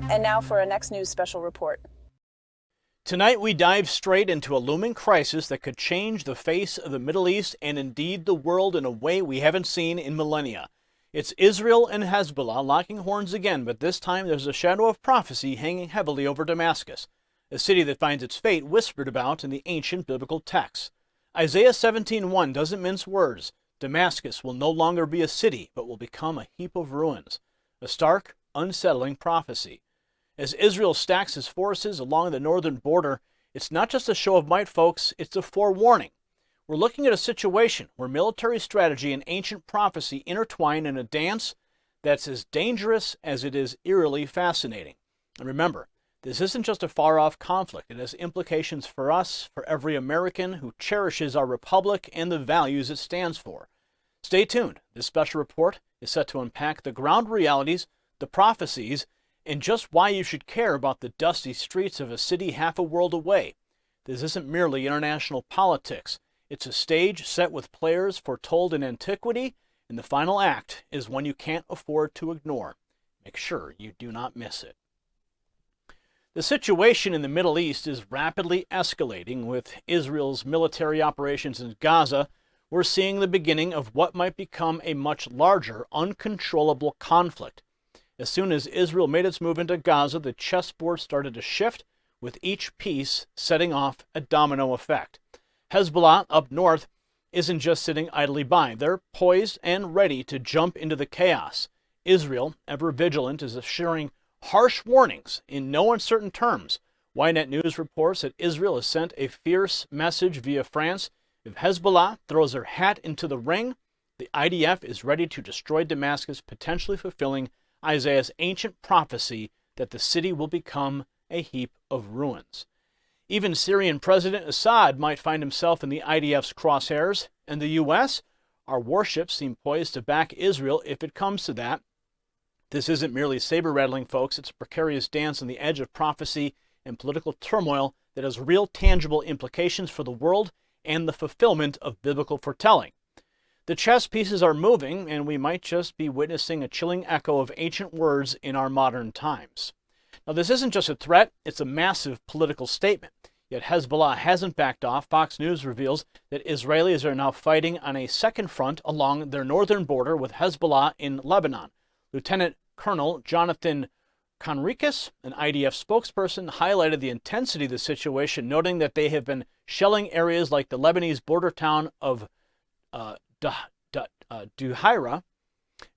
And now for our next news special report. Tonight we dive straight into a looming crisis that could change the face of the Middle East and indeed the world in a way we haven't seen in millennia. It's Israel and Hezbollah locking horns again, but this time there's a shadow of prophecy hanging heavily over Damascus, a city that finds its fate whispered about in the ancient biblical texts. Isaiah 17:1 doesn't mince words. Damascus will no longer be a city, but will become a heap of ruins. A stark, unsettling prophecy. As Israel stacks its forces along the northern border, it's not just a show of might, folks, it's a forewarning. We're looking at a situation where military strategy and ancient prophecy intertwine in a dance that's as dangerous as it is eerily fascinating. And remember, this isn't just a far-off conflict. It has implications for us, for every American who cherishes our republic and the values it stands for. Stay tuned. This special report is set to unpack the ground realities, the prophecies, and just why you should care about the dusty streets of a city half a world away. This isn't merely international politics. It's a stage set with players foretold in antiquity, and the final act is one you can't afford to ignore. Make sure you do not miss it. The situation in the Middle East is rapidly escalating. With Israel's military operations in Gaza, we're seeing the beginning of what might become a much larger, uncontrollable conflict. As soon as Israel made its move into Gaza, the chessboard started to shift, with each piece setting off a domino effect. Hezbollah, up north, isn't just sitting idly by. They're poised and ready to jump into the chaos. Israel, ever vigilant, is assuring harsh warnings in no uncertain terms. Ynet News reports that Israel has sent a fierce message via France. If Hezbollah throws their hat into the ring, the IDF is ready to destroy Damascus, potentially fulfilling Isaiah's ancient prophecy that the city will become a heap of ruins. Even Syrian President Assad might find himself in the IDF's crosshairs, and the U.S., our warships seem poised to back Israel if it comes to that. This isn't merely saber-rattling, folks. It's a precarious dance on the edge of prophecy and political turmoil that has real tangible implications for the world and the fulfillment of biblical foretelling. The chess pieces are moving, and we might just be witnessing a chilling echo of ancient words in our modern times. Now, this isn't just a threat, it's a massive political statement. Yet Hezbollah hasn't backed off. Fox News reveals that Israelis are now fighting on a second front along their northern border with Hezbollah in Lebanon. Lieutenant Colonel Jonathan Conricus, an IDF spokesperson, highlighted the intensity of the situation, noting that they have been shelling areas like the Lebanese border town of Duhaira,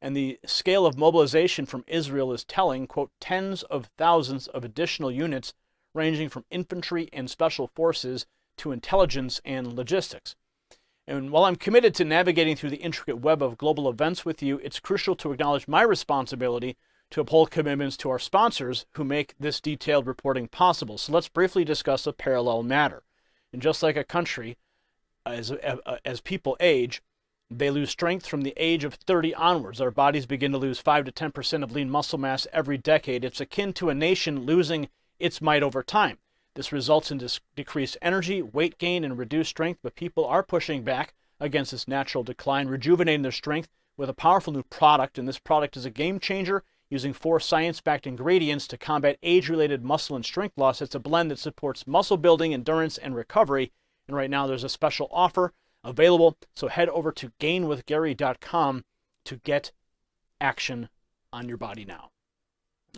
and the scale of mobilization from Israel is telling, quote, tens of thousands of additional units ranging from infantry and special forces to intelligence and logistics. And while I'm committed to navigating through the intricate web of global events with you, it's crucial to acknowledge my responsibility to uphold commitments to our sponsors who make this detailed reporting possible. So let's briefly discuss a parallel matter. And just like a country, as people age, they lose strength from the age of 30 onwards. Our bodies begin to lose 5 to 10% of lean muscle mass every decade. It's akin to a nation losing its might over time. This results in decreased energy, weight gain, and reduced strength, but people are pushing back against this natural decline, rejuvenating their strength with a powerful new product, and this product is a game changer, using 4 science-backed ingredients to combat age-related muscle and strength loss. It's a blend that supports muscle building, endurance, and recovery, and right now there's a special offer available, so head over to gainwithgary.com to get action on your body now.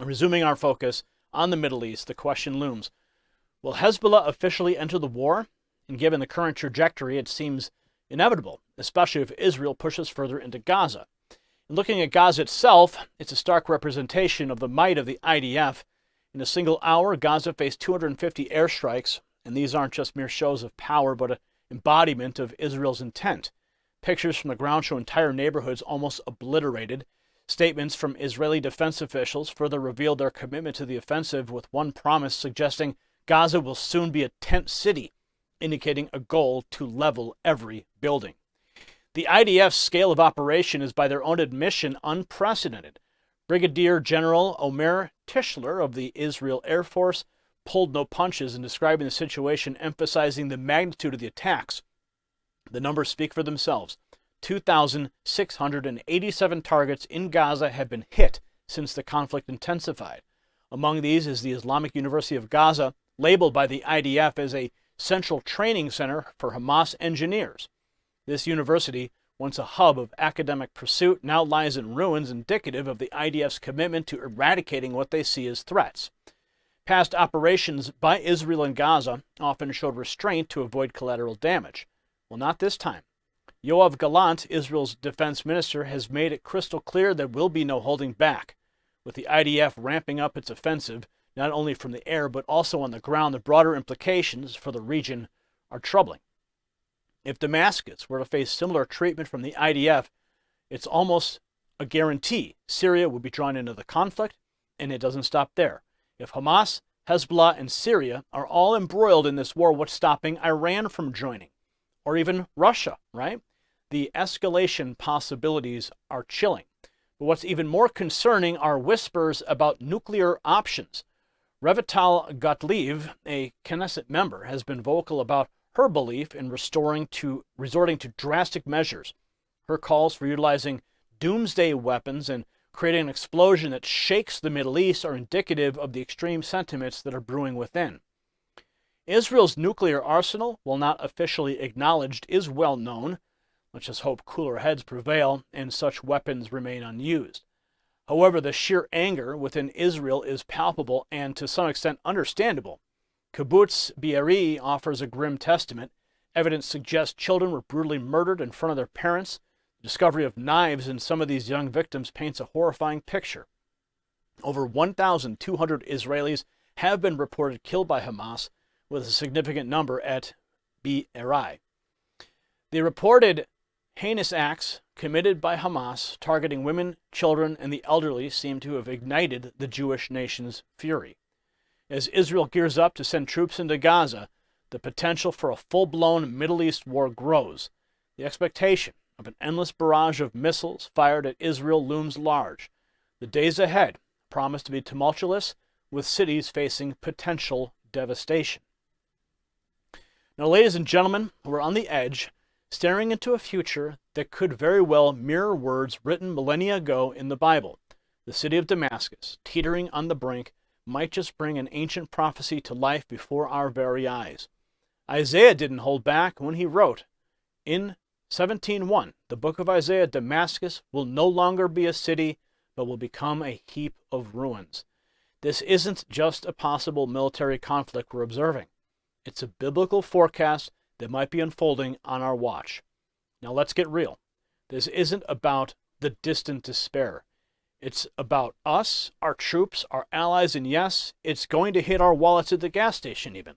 Resuming our focus on the Middle East, the question looms, will Hezbollah officially enter the war? And given the current trajectory, it seems inevitable, especially if Israel pushes further into Gaza. And looking at Gaza itself, it's a stark representation of the might of the IDF. In a single hour, Gaza faced 250 airstrikes, and these aren't just mere shows of power, but an embodiment of Israel's intent. Pictures from the ground show entire neighborhoods almost obliterated. Statements from Israeli defense officials further revealed their commitment to the offensive, with one promise suggesting Gaza will soon be a tent city, indicating a goal to level every building. The IDF's scale of operation is, by their own admission, unprecedented. Brigadier General Omer Tischler of the Israel Air Force pulled no punches in describing the situation, emphasizing the magnitude of the attacks. The numbers speak for themselves. 2,687 targets in Gaza have been hit since the conflict intensified. Among these is the Islamic University of Gaza, labeled by the IDF as a central training center for Hamas engineers. This university, once a hub of academic pursuit, now lies in ruins, indicative of the IDF's commitment to eradicating what they see as threats. Past operations by Israel in Gaza often showed restraint to avoid collateral damage. Well, not this time. Yoav Gallant, Israel's defense minister, has made it crystal clear there will be no holding back. With the IDF ramping up its offensive, not only from the air but also on the ground, the broader implications for the region are troubling. If Damascus were to face similar treatment from the IDF, it's almost a guarantee Syria would be drawn into the conflict, and it doesn't stop there. If Hamas, Hezbollah, and Syria are all embroiled in this war, what's stopping Iran from joining? Or even Russia, right? The escalation possibilities are chilling. But what's even more concerning are whispers about nuclear options. Revital Gottlieb, a Knesset member, has been vocal about her belief in resorting to drastic measures. Her calls for utilizing doomsday weapons and creating an explosion that shakes the Middle East are indicative of the extreme sentiments that are brewing within. Israel's nuclear arsenal, while not officially acknowledged, is well known. Let's just hope cooler heads prevail and such weapons remain unused. However, the sheer anger within Israel is palpable and to some extent understandable. Kibbutz Be'eri offers a grim testament. Evidence suggests children were brutally murdered in front of their parents. The discovery of knives in some of these young victims paints a horrifying picture. Over 1,200 Israelis have been reported killed by Hamas, with a significant number at Be'eri. The reported heinous acts committed by Hamas targeting women, children, and the elderly seem to have ignited the Jewish nation's fury. As Israel gears up to send troops into Gaza, the potential for a full-blown Middle East war grows. The expectation of an endless barrage of missiles fired at Israel looms large. The days ahead promise to be tumultuous, with cities facing potential devastation. Now, ladies and gentlemen, we're on the edge, staring into a future that could very well mirror words written millennia ago in the Bible. The city of Damascus, teetering on the brink, might just bring an ancient prophecy to life before our very eyes. Isaiah didn't hold back when he wrote, in 17:1, the book of Isaiah, Damascus will no longer be a city, but will become a heap of ruins. This isn't just a possible military conflict we're observing. It's a biblical forecast that might be unfolding on our watch. Now let's get real. This isn't about the distant despair. It's about us, our troops, our allies, and yes, it's going to hit our wallets at the gas station even.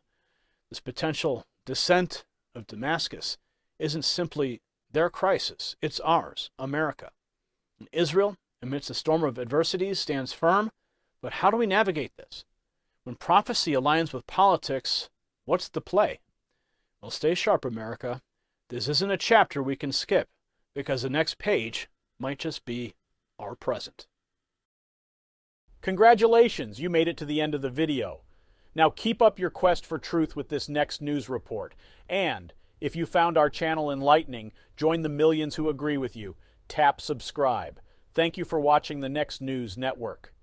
This potential descent of Damascus isn't simply their crisis, it's ours, America. And Israel, amidst a storm of adversities, stands firm, but how do we navigate this? When prophecy aligns with politics, what's the play? Well, stay sharp, America. This isn't a chapter we can skip, because the next page might just be our present. Congratulations, you made it to the end of the video. Now keep up your quest for truth with this next news report. And if you found our channel enlightening, join the millions who agree with you. Tap subscribe. Thank you for watching the Next News Network.